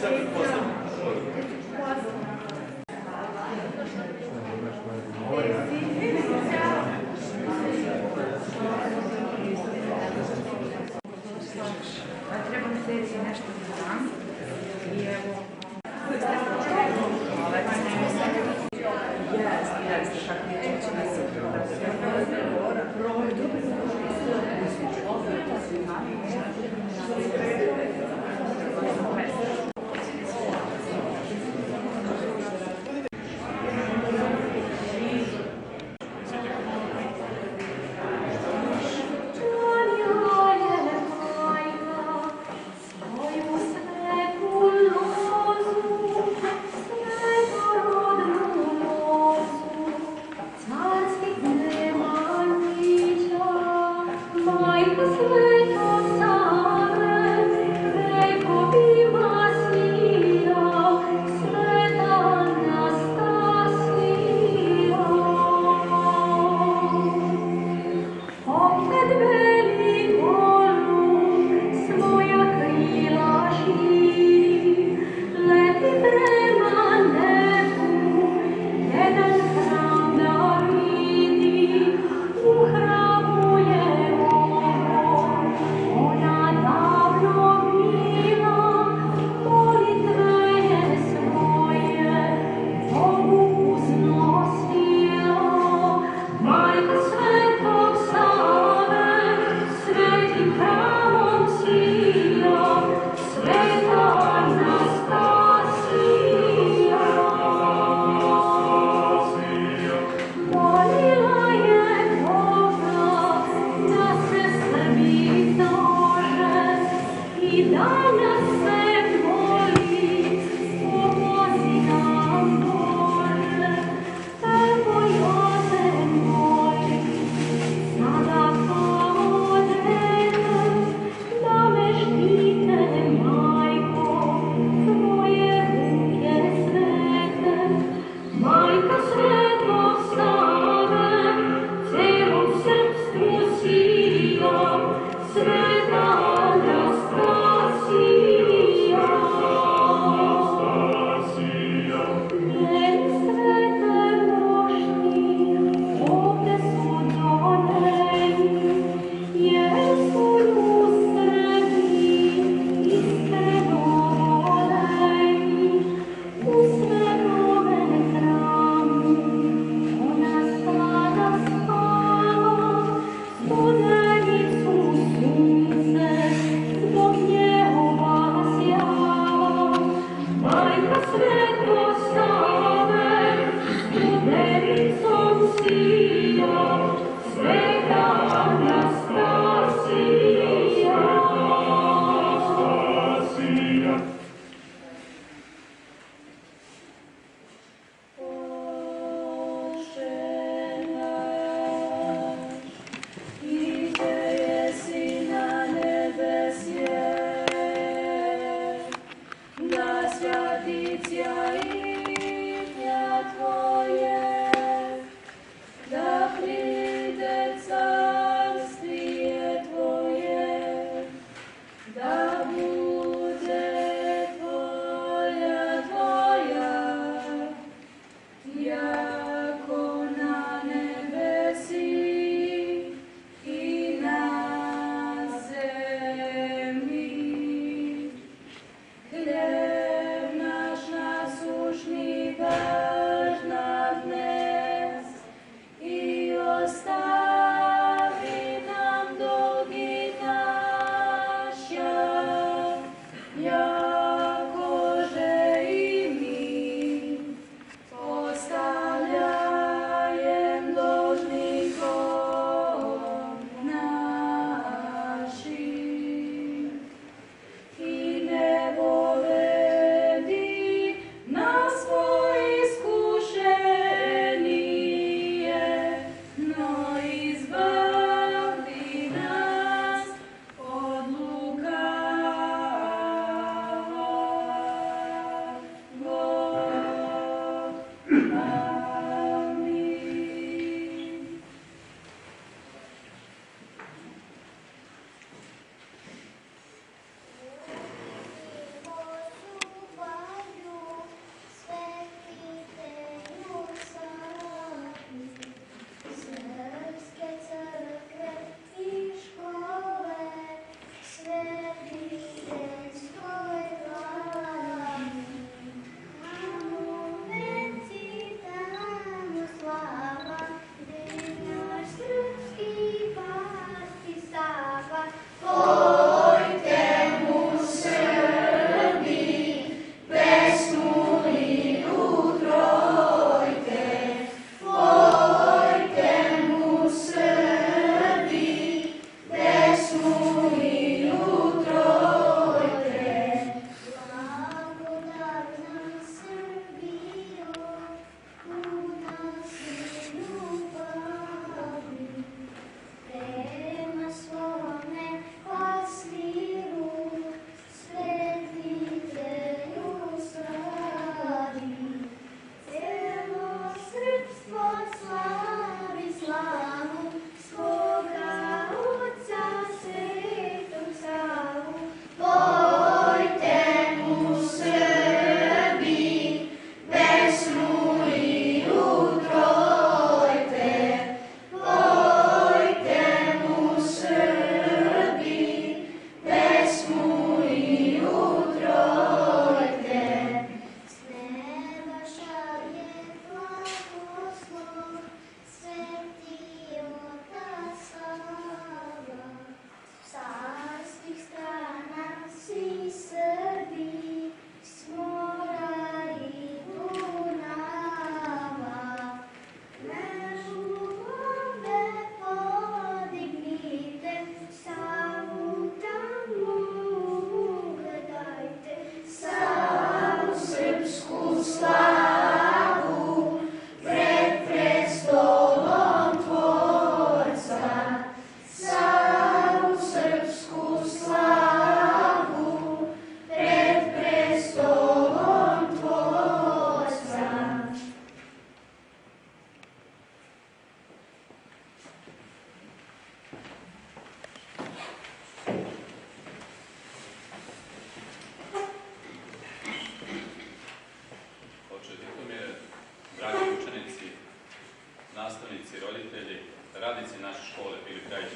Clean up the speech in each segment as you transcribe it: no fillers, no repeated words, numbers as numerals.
Treba mi sljedeći nešto da dam. I evo... Jeste, kako je čeći na sviđu.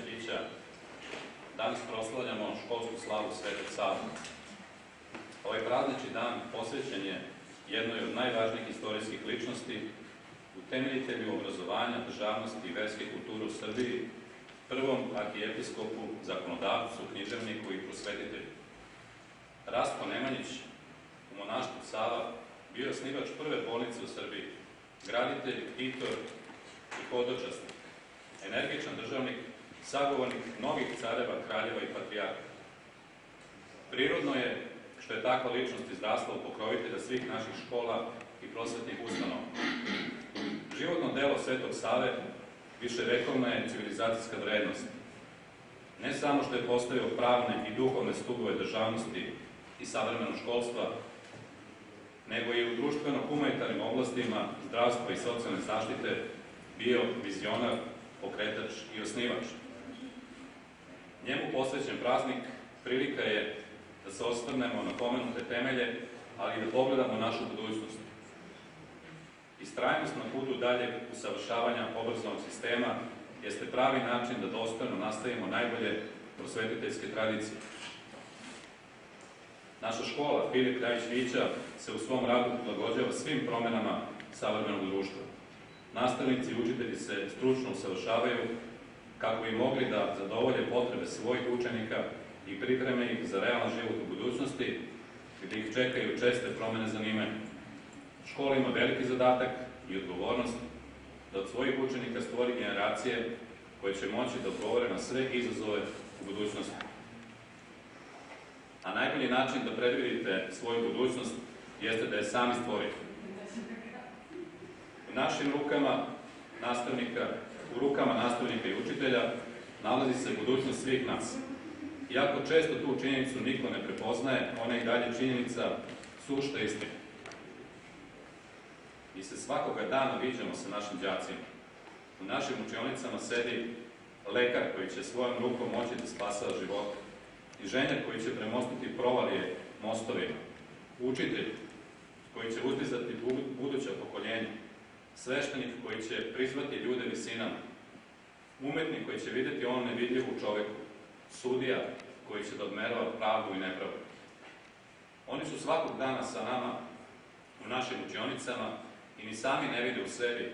Cvića, danas proslavljamo školsku slavu Svetog Save. Ovaj praznični dan posvećen je jednoj od najvažnijih istorijskih ličnosti, utemeljitelju obrazovanja, državnosti i verske kulture u Srbiji, prvom arhijepiskopu, zakonodavcu, književniku i prosvetitelju. Rastko Nemanjić u monaštvu Sava bio je osnivač prve bolnice u Srbiji, graditelj, ktitor i hodočasnik, energičan državnik, sagovornik mnogih careva, kraljeva i patrijarha. Prirodno je što je takva ličnost izrasla u pokrovitelja svih naših škola i prosvetnih ustanova. Životno delo Svetog Save viševekovna je civilizacijska vrednost. Ne samo što je postavio pravne i duhovne stubove državnosti i savremenog školstva, nego i u društveno-humanitarnim oblastima zdravstva i socijalne zaštite bio vizionar, pokretač i osnivač. Njemu posvećen praznik prilika je da se osvrnemo na pomenute temelje, ali i da pogledamo našu budućnost. Istrajnost na putu daljeg usavršavanja obrazovnog sistema jeste pravi način da dostojno nastavimo najbolje prosvetiteljske tradicije. Naša škola Filip Ljajić Vića se u svom radu prilagođava svim promenama savremenog društva. Nastavnici i učitelji se stručno usavršavaju kako bi mogli da zadovolje potrebe svojih učenika i pripreme ih za realan život u budućnosti, gde ih čekaju česte promene zanimanja. Škola ima veliki zadatak i odgovornost da od svojih učenika stvori generacije koje će moći da odgovore na sve izazove u budućnosti. A najbolji način da predvidite svoju budućnost jeste da je sami stvorite. U našim rukama nastavnika, u rukama nastavnika i učitelja nalazi se budućnost svih nas. Iako često tu činjenicu niko ne prepoznaje, ona je i dalje činjenica sušta istina. I se svakoga dana viđamo sa našim đacima. U našim učionicama sedi lekar koji će svojom rukom moći da spasava živote, inženjer koji će premostiti provalije mostovima, učitelj koji će uzdizati buduća pokoljenja, sveštenik koji će prizvati ljude visinama, umetnik koji će videti ono nevidljivo u čoveku, sudija koji će da odmerava pravdu i nepravdu. Oni su svakog dana sa nama u našim učionicama i ni sami ne vide u sebi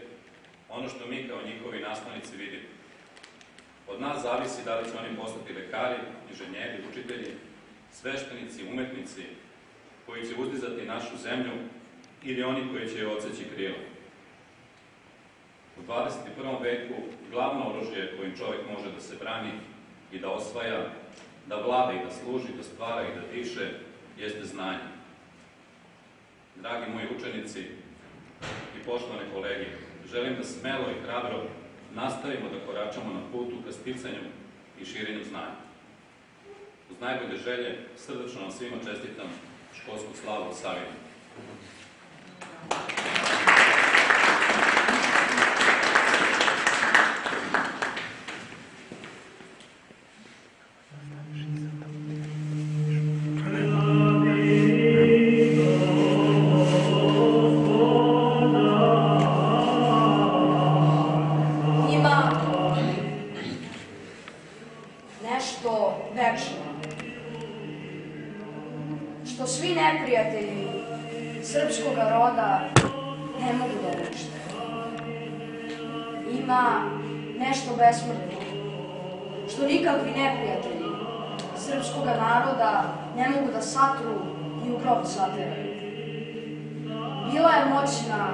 ono što mi kao njihovi nastavnici vidimo. Od nas zavisi da li će oni postati lekari, inženjeri, učitelji, sveštenici, umetnici koji će uzdizati našu zemlju ili oni koji će joj odseći krila. U 21. veku glavno oružje kojim čovjek može da se brani i da osvaja, da vlada i da služi, da stvara i da diše, jeste znanje. Dragi moji učenici i poštovane kolege, želim da smelo i hrabro nastavimo da koračamo na putu ka sticanju i širenju znanja. Uz najbolje želje, srdačno vam svima čestitam školsku slavu u Savinu. Što svi neprijatelji srpskog roda ne mogu da unište. Ima nešto besmrtno, što nikakvi neprijatelji srpskog naroda ne mogu da satru i u grob zateraju. Bila je moćna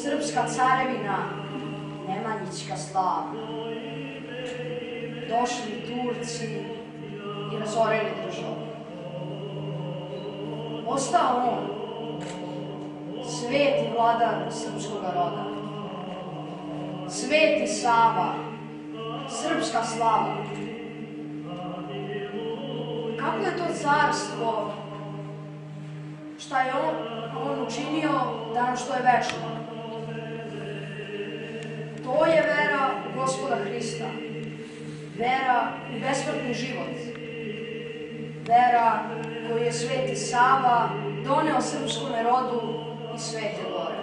srpska carevina, Nemanjićka slava. Došli Turci i razorili državu. Ostao on, sveti vladar srpskog roda, sveti Sava, srpska slava. Kako je to carstvo, šta je on učinio danas što je večno? To je vera u Gospoda Hrista, vera u besmrtni život, vera koju je sveti Sava doneo srpskom rodu i Svete Gore.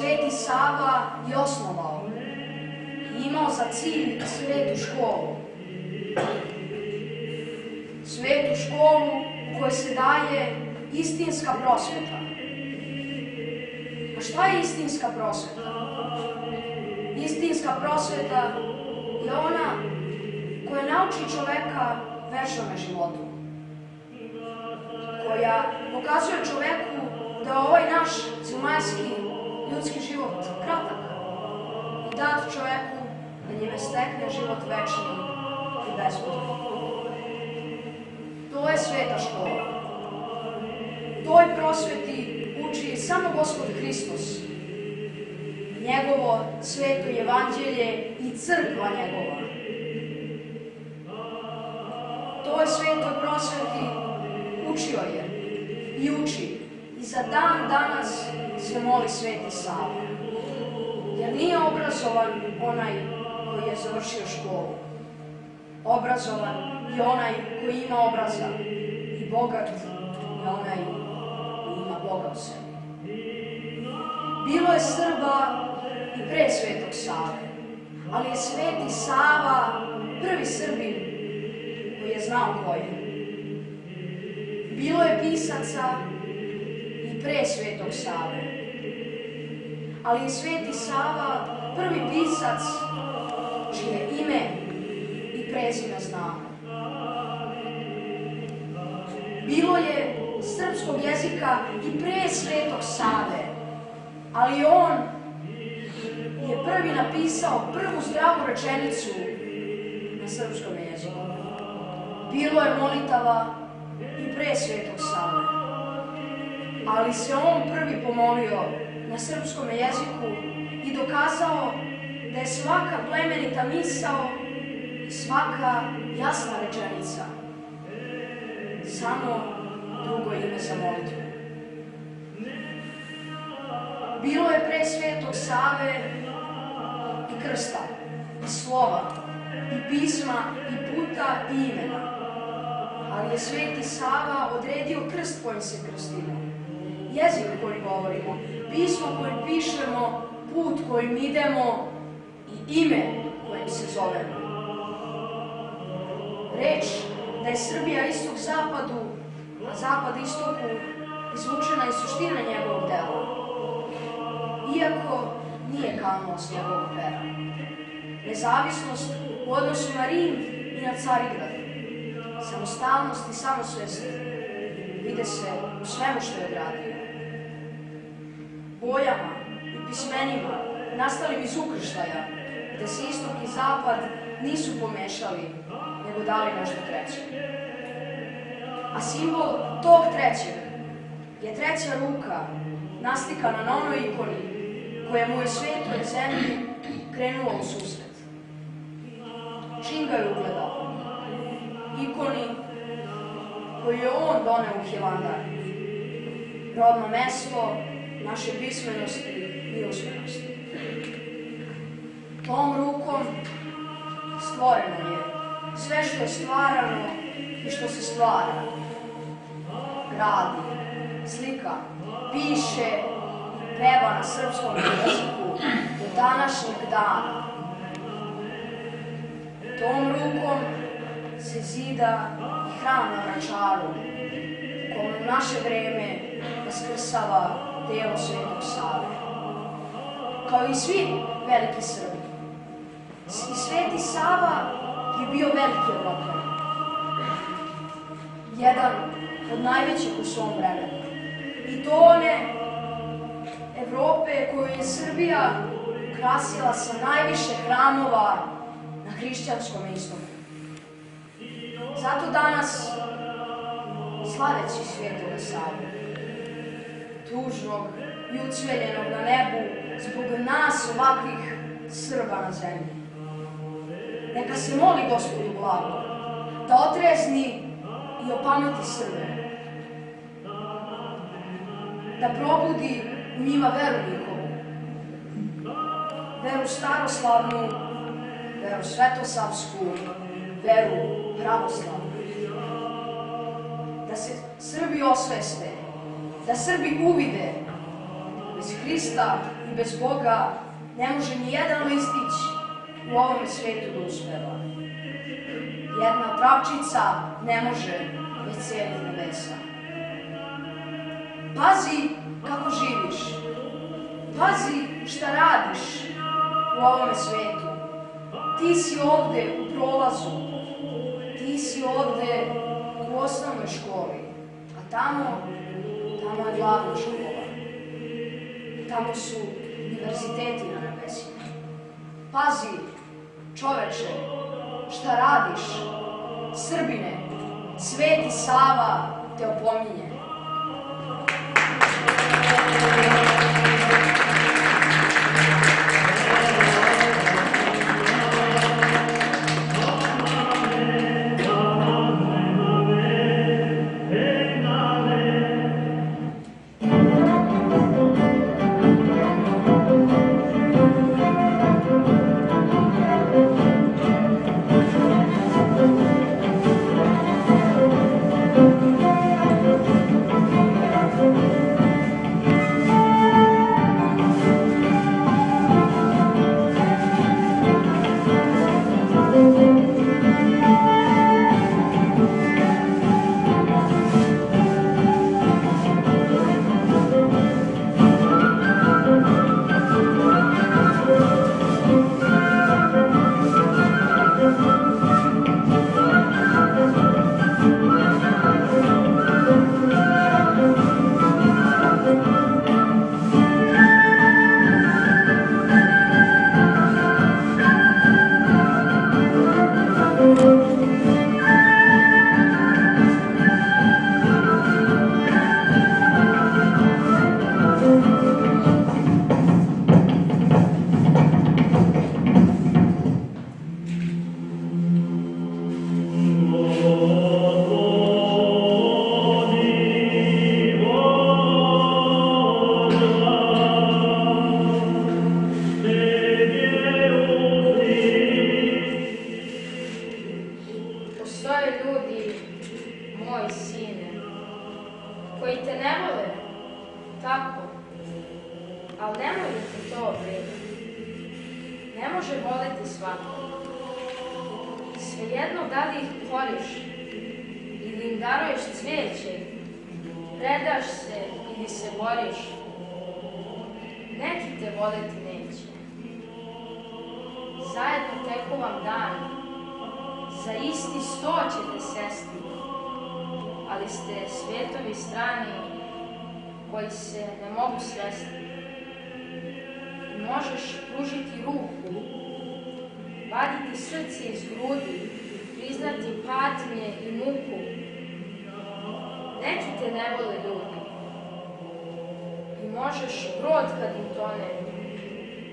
Sveti Sava je osnovao i imao za cilj svetu školu. Svetu školu u kojoj se daje istinska prosveta. A šta je istinska prosveta? Istinska prosveta je ona koja nauči čoveka večnome životu. Koja pokazuje čoveku da je ovaj naš zemaljski ljudski život kratak i dat čoveku da njime stekne život večni i bezbolni. To je sveta škola. Toj prosveti uči samo Gospod Hristos, njegovo sveto evanđelje i crkva njegova. Toj svetoj prosveti učio je i uči i za dan danas se moli Sveti Sava. Jer nije obrazovan onaj koji je završio školu. Obrazovan je onaj koji ima obraza i bogat je onaj koji ima Boga u sebi. Bilo je Srba i pre Svetog Save, ali je Sveti Sava prvi Srbin koji je znao ko je. Bilo je pisaca i pre Svetog Save, ali je Sveti Sava prvi pisac čije ime i prezime znamo. Bilo je srpskog jezika i pre Svetog Save, ali on je prvi napisao prvu zdravu rečenicu na srpskom jeziku. Bilo je molitava i pre Svetog Save, ali se on prvi pomolio na srpskom jeziku i dokazao da je svaka plemenita misao i svaka jasna rečenica samo drugo ime za molitvu. Bilo je pre Svetog Save i krsta, i slova, i pisma, i puta, i imena. Ali je Sveti Sava odredio krst kojim se krstimo, jezik koji govorimo, pismo kojim pišemo, put kojim idemo i ime kojim se zovemo. Reč da je Srbija istok zapadu, a zapad istoku, izvučena iz suštine njegovog dela. Iako nije kanuo s njegovog pera. Nezavisnost u odnosu na Rim i na Carigrad, samostalnost i samosvest vide se u svemu što je gradio. Bojama i pismenima nastalim iz ukrštaja, gde se istok i zapad nisu pomešali, nego dali nešto treće. A simbol tog trećeg je treća ruka naslikana na onoj ikoni koja mu je svetoj zemlji krenula u susret. Čim ga je ugledao? Ikoni koju je on doneo u Hilandar. Rodno mesto naše pismenosti i usmenosti. Tom rukom stvoreno je sve što je stvarano i što se stvara. Gradi, slika, piše i peva na srpskom jeziku do današnjeg dana. Tom rukom se zida i hram na Vračaru, kome u naše vreme vaskrsava delo Svetog Save. Kao i svi veliki Srbi. I Sveti Sava je bio veliki Evropljan. Jedan od najvećih u svom vremenu. I to one Evrope koju je Srbija krasila sa najviše hramova na hrišćanskom istoku. Zato danas, slaveći Svetoga Savu, tužnog i ucveljenog na nebu zbog nas ovakvih Srba na zemlji, neka se moli Gospodu blago da otrezni i opameti Srbe, da probudi u njima veru njihovu, veru staroslavnu, veru svetosavsku, veru pravoslavnu. Da se Srbi osveste, da Srbi uvide bez Hrista i i bez Boga ne može ni jedan listić u ovom svetu da uspeva. Jedna travčica ne može već cijelih nebesa. Pazi kako živiš, pazi šta radiš u ovome svetu. Ti si ovde u prolazu, ti si ovde u osnovnoj školi, a tamo je glavna škola. Tamo su univerziteti na nebesima. Pazi, čoveče, šta radiš? Srbine, Sveti Sava te opominje. koji se ne mogu svesti. Možeš pružiti ruku, vaditi srce iz grudi, priznati patnje i muku. Neki te ne vole ljudi. I možeš brod kad im tone,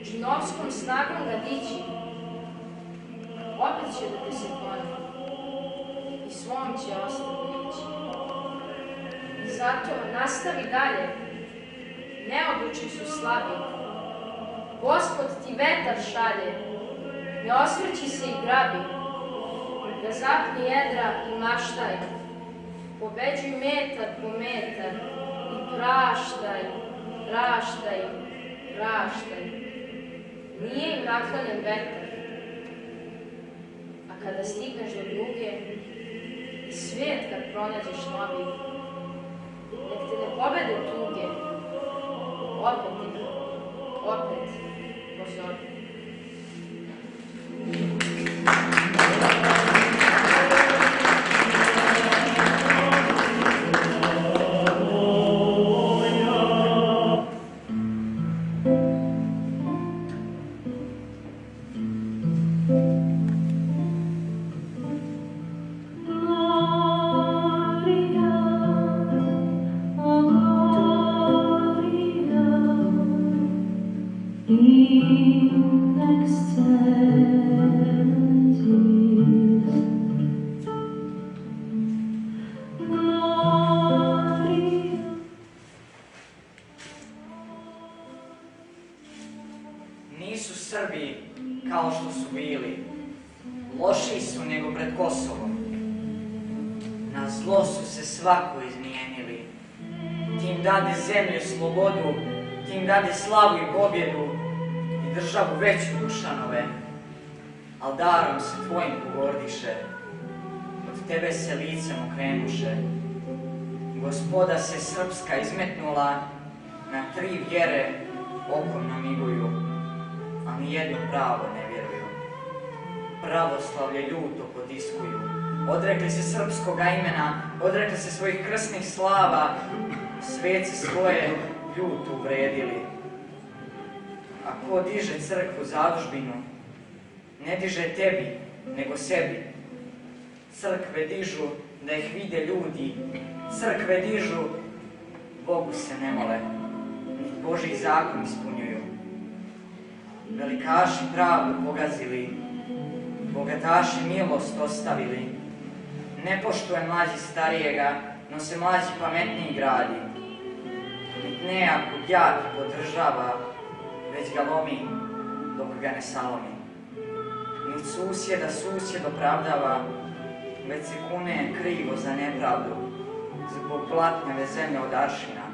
džinovskom snagom ga dići. Opet će da te se kloni i svom će ostati ići. I zato nastavi dalje, neobučni su slabi. Gospod ti vetar šalje, ne osvrći se i grabi. Razapni jedra i maštaj, pobeđuj metar po metar i praštaj, praštaj, praštaj. Nije im naklonjen vetar, a kada stigneš do druge i svijet kad pronađeš novi, nek te ne pobede tuge, opet pozovi. Nisu Srbi kao što su bili, lošiji su nego pred Kosovom. Na zlo su se svako izmijenili, tim dade zemlju slobodu, niti im dade slavu i pobjedu i državu veću Dušanove, al darom se tvojim pogordiše, od tebe se licem okrenuše. Gospoda se srpska izmetnula, na 3 vjere okom namiguju, a nijedno pravo ne vjeruju. Pravoslavlje ljuto potiskuju, odrekli se srpskoga imena, odrekli se svojih krsnih slava, svece svoje ljuto uvredili. A ko diže crkvu zadužbinu, ne diže tebi, nego sebi. Crkve dižu da ih vide ljudi, crkve dižu, Bogu se ne mole, ni Božji zakon ispunjuju. Velikaši pravdu pogazili, bogataši milost ostavili. Ne poštuje mlađi starijega, no se mlađi pametniji gradi. Nit nejakog jaki podržava, već ga lomi dok ga ne salomi. Nit susjeda susjed opravdava, već se kune krivo za nepravdu, zbog blatnjave zemlje od aršina.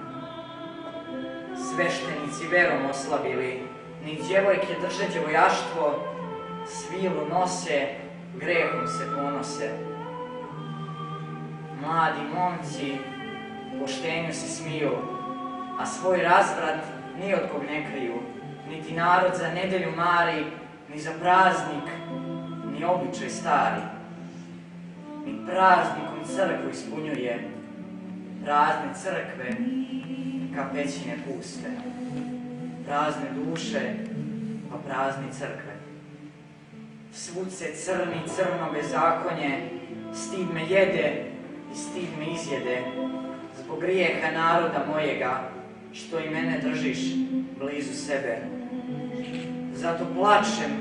Sveštenici verom oslabili, ni djevojke drže djevojaštvo, svilu nose, grehom se ponose. Mladi momci poštenju se smiju, a svoj razvrat ni od kog ne kriju, niti narod za nedelju mari, ni za praznik, ni običaj stari. Ni praznikom crkvu ispunjuje, prazne crkve ka pećine puste, prazne duše pa prazni crkve. Svud se crni crno bezakonje, stid me jede i stid me izjede, zbog grijeha naroda mojega, što i mene držiš blizu sebe. Zato plačem,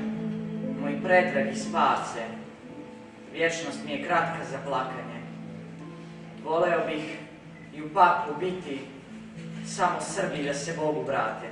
moj predragi spase, vječnost mi je kratka za plakanje. Voleo bih i u paklu biti, samo Srbi da se Bogu vrate.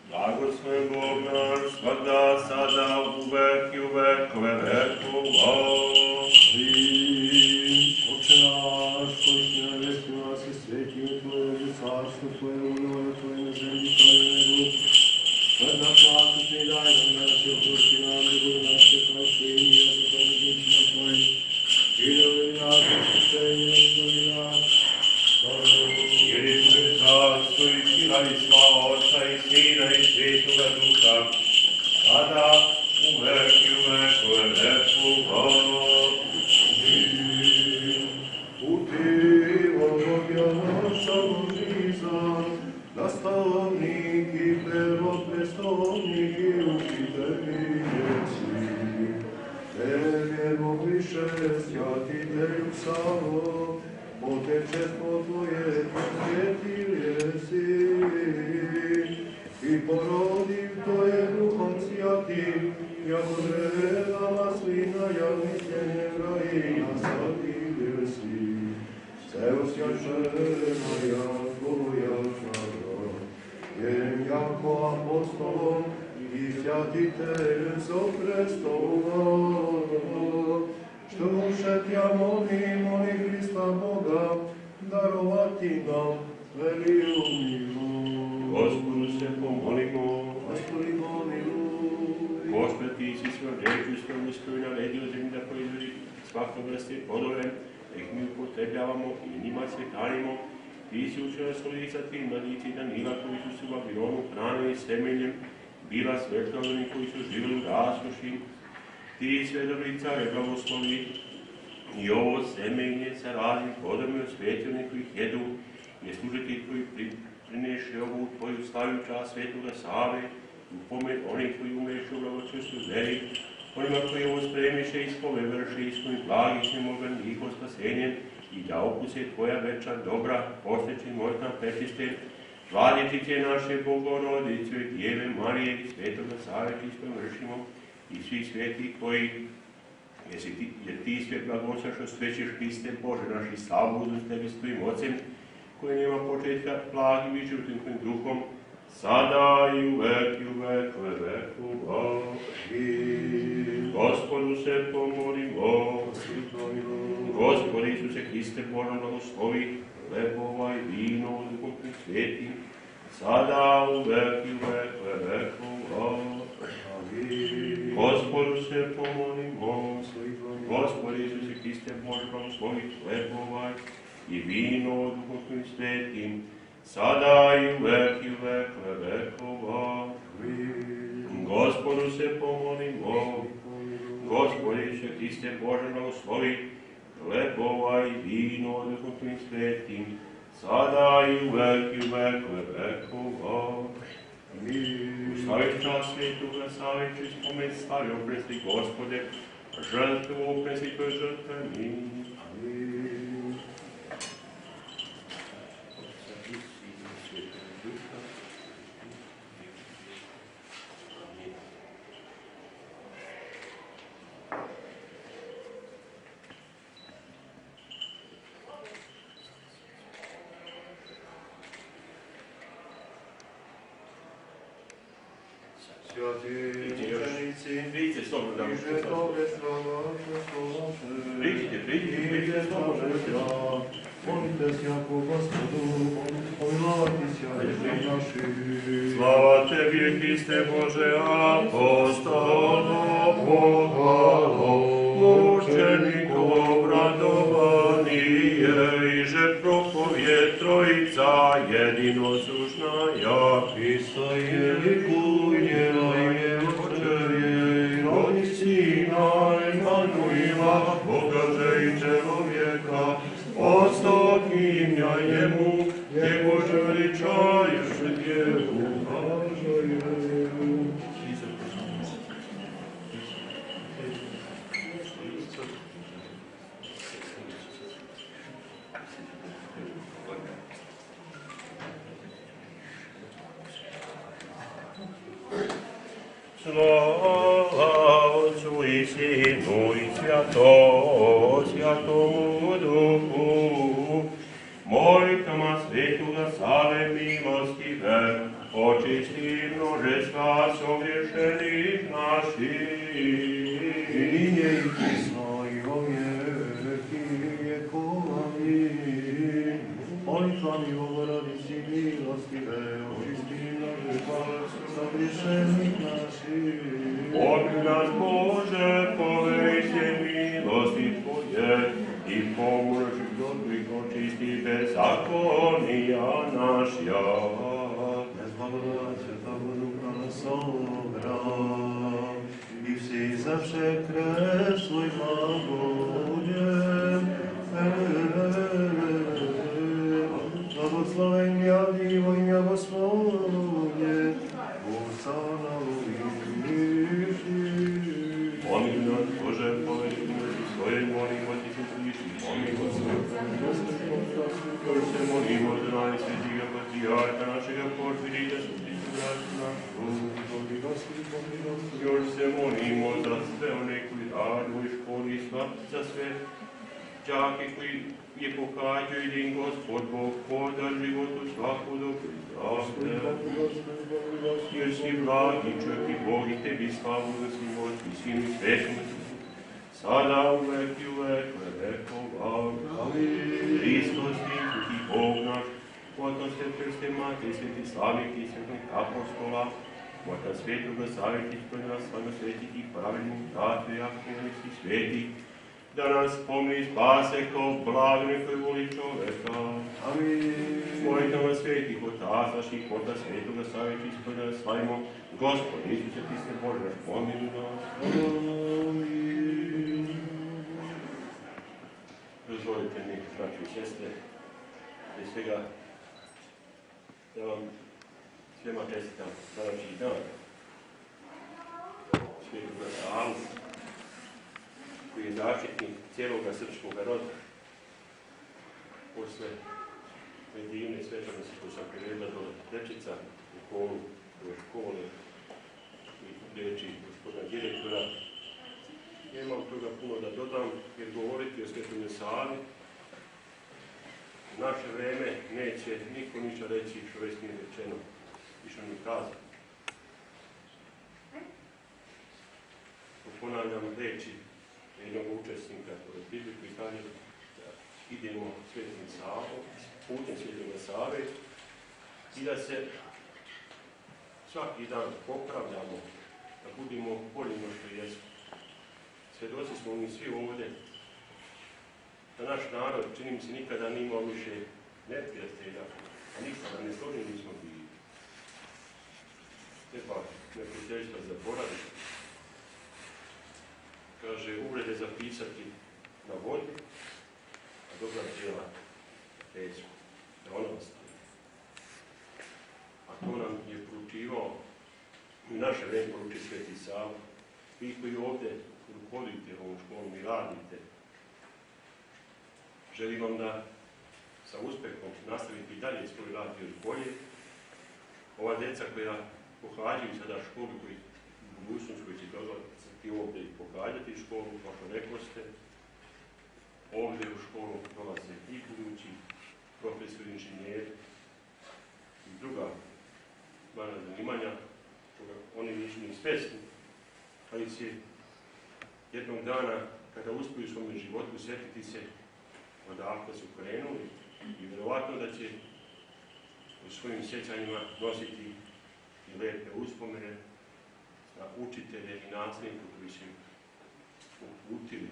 Blagosloven Bog naš, svakda, sada, uvek i u vekove vekova. Oče naš, koji si na nebesima, se sveti ime Tvoje, carstvo Tvoje, volja Tvoje na zemlji kao i na nebu. Hljeb naš nasutni daj nam danas i oprosti nam dugovi naše, kao što i mi oprostimo Tvojim. I ne uvedi nas u iskušenje, nego izbavi nas. Jer je Tvoje carstvo i sila i slava Otca i Sina i Svetoga Duha, sada, uvek i u vekove vekova. Nastavnik i prvopredstavnik i učitelji jesi, tebe više svjatitelju Savo, Святитель со престола, što uše tja molim Hrista Boga, darovati nam veliju milost. Gospodu se pomolimo. Gospodi pomiluj. Gospod, ti si svojom rečju skromnistu i naredio zemlji da proizvodi svakog vrste plodove, da ih mi upotrebljavamo i njima se hranimo. Ti si učeo stolicati mladici Danila koji su se u Babilonu hranili semenjem, bila svetlodani koji su živjeli u raskoši. Ti svedobri care blagoslovi i ovo semenje sa raznim plodom od svetloni koji ih jedu, je služiti koji prineše ovu tvoju slaviju čast svetoga Save, u pomen onih koji umešu u blagočinstvu veri, onima koji ovo spremiše i spove vrše i svojim blagišnim organ njihovo spasenjem, i da okuse tvoja večna dobra, posteći možda prečiste, hvaliti će naše Bogorodice i Djeve Marije i svetoga Save, čistom vršimo, i svi sveti koji, jer ti sve blagoslaš osvećeš Hriste Bože, naši slavu budu s tebi s tvojim Ocem, koji nema početka blagim i životnim tvojim duhom, sada i uvek vekove. Gospodu se pomolimo. Gospodи Isuse Hriste Bože, blagoslovi lepova i vino u duhom tvojim svetim, sada uvek vekove. Gospodu se pomolimo. Gospodi Isuse Hriste Bože, blagoslovi lepova i vino u duhom tvojim svetim, sada i uvek vekova. Gospodu se pomolimo. Gospodi Isuse Hriste Bože, blagoslovi lepova i vino u duhom tvojim svetim, sada i uvek vekova. Uslavit čast svetoga Save, čiji spomen slavi opresti Gospode, žrtvu opresti toj žrtveni. Vidite, slobodno da možete Vidite, slobodno da možete Molite se jako Gospodu, pomilovati se naši. Slava tebi, Hriste Bože, apostolo pohvalo, mučeniku obradovanije, i že propovje Trojica jedinosušna ja. Hrista je likunjela je očevje, i rodi Sina Emanuila, Boga že i čelovjeka, ostatnim ja jemu, jego že veličaješ Djevu, Božojevu. Slava Otcu i Sinu i Svjatomu Duhu, molitama svetoga Save milostive, očisti množestva sogriješenih naših. I nje i pismo i vijeki vjekova. Amin. Molitvami Bogorodici milostive, očisti množestva sogriješenih naših. Odmah nas Bože, povejte milosti Tvoje i pomoži dobrih očisti bezakonija naš jak. Bez blagodaća Svetoga Duha nas obra i vsi zawsze kresło i Bogudziem. Błogosławień miło imię Gospodnie, ustanowisz. Pomiluj nas Boże, povedi milosti svoje, molimo Ti se sliši, pomiluj se. Još se molimo za najsvetijega patrijarha našega Porfirija, svetlicu braću našu. Još se molimo za sve one koji rade u školi, za sve đake koji je pohađaju i da im Gospod Bog poda životu svaku dobru zdravlje. Još si blagi čovjek i Bog i tebi slavu za svim Otcu i Sinu i Svetom Duhu, sada uvek i uvek vekova. Amin. Hristos i Bog naš, Otac te Krste Mate, sveti slavnik i svetih apostola, Otac svetoga savjetih koji nas stvarno svetih i pravilnih tatu i aktivnosti svetih, da nas pomni i spase kao blagodne koji voli čoveka. Amin. Molitama svetih otac naših, Otac svetoga savjetih koji nas slavimo, Gospod Isuse, ti se Bože naš, pomiluj nas. Amin. Dozvolite mi, braćo i sestre, prije svega da vam svema čestitam današnji dan Svetoga Savu, koji je zaštitnik cijeloga srpskoga roda. Posle ove divne svečanosti koju sam priredila do Rečica, u kolu ove škole i riječi gospodina direktora, nemam toga puno da dodam, jer govoriti o Svetome Savi u naše vreme neće niko ništa reći što već nije rečeno i što nije kazano. Ponavljam reči jednog učesnika kolektivu koji kaže da idemo Svetim Savom, putem Svetoga Save i da se svaki dan popravljamo, da budemo bolji no što jesmo. Svjedoci smo mi svi ovdje da naš narod, čini mi se, nikada nije imao više neprijatelja, a nikada ne složeni nismo bili. Treba neprijateljstva zaboraviti. Kaže, uvrede zapisati na volju, a dobra djela teško, da ona ostaje. A to nam je poručivao i naše vreme poruči Sveti Sava. Vi koji ovdje rukovodite ovom školom i radite, želim vam da sa uspehom nastavite i dalje svoj rad još bolje. Ova djeca koja pohađaju sada školu, koji u budućnosti koji će dolaziti ovdje i pohađati školu, kao što rekoste, ovdje u školu dolaze i budući profesori, inženjeri i druga zvana zanimanja, koga oni nisu ni svesni, ali će jednog dana, kada uspiju u svome životu, sjetiti se odakle su krenuli i vjerovatno da će u svojim sjećanjima nositi i lepe uspomene na učitelje i nastavnike koji su uputili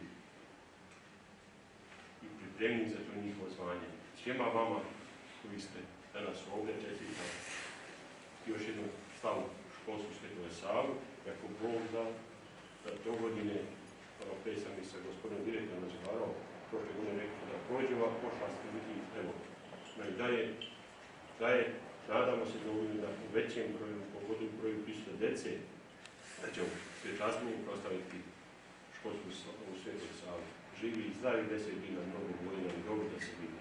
i pripremili za to njihovo zvanje. Svima vama koji ste danas ovdje čestitam još jednu slavu školsku Svetove Savu, kako Bog da to godine, pre sam i sa gospodinom direktorom razgovarao, prošle godine rekao da prođe ova pošast i evo, nadamo se da ovdje da u većem broju, pogodu u broju prisuta dece, da ćemo svečasnije proslaviti školsku Svetu Savu. Živi i zdravi 10 godina, mnogo godina i dobro da se vidi.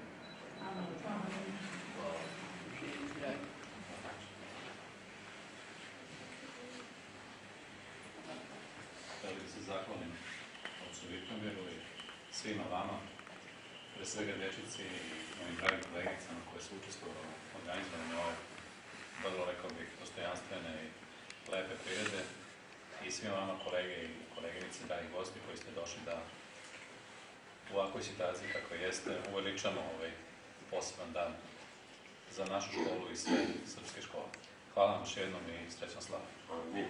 Da se zahvalim Otcu Vitomiru i svima vama, pre svega dječici i mojim dragim kolegicama koje su učestvovali u organizovanju ove vrlo, rekao bih, dostojanstvene i lepe priredbe i svima vama kolege i koleginice, dragi gosti koji ste došli da u ovakvoj situaciji kako jeste uveličamo ovaj poseban dan za našu školu i sve srpske škole. Hvala vam još jednom i srećna slava. Amin.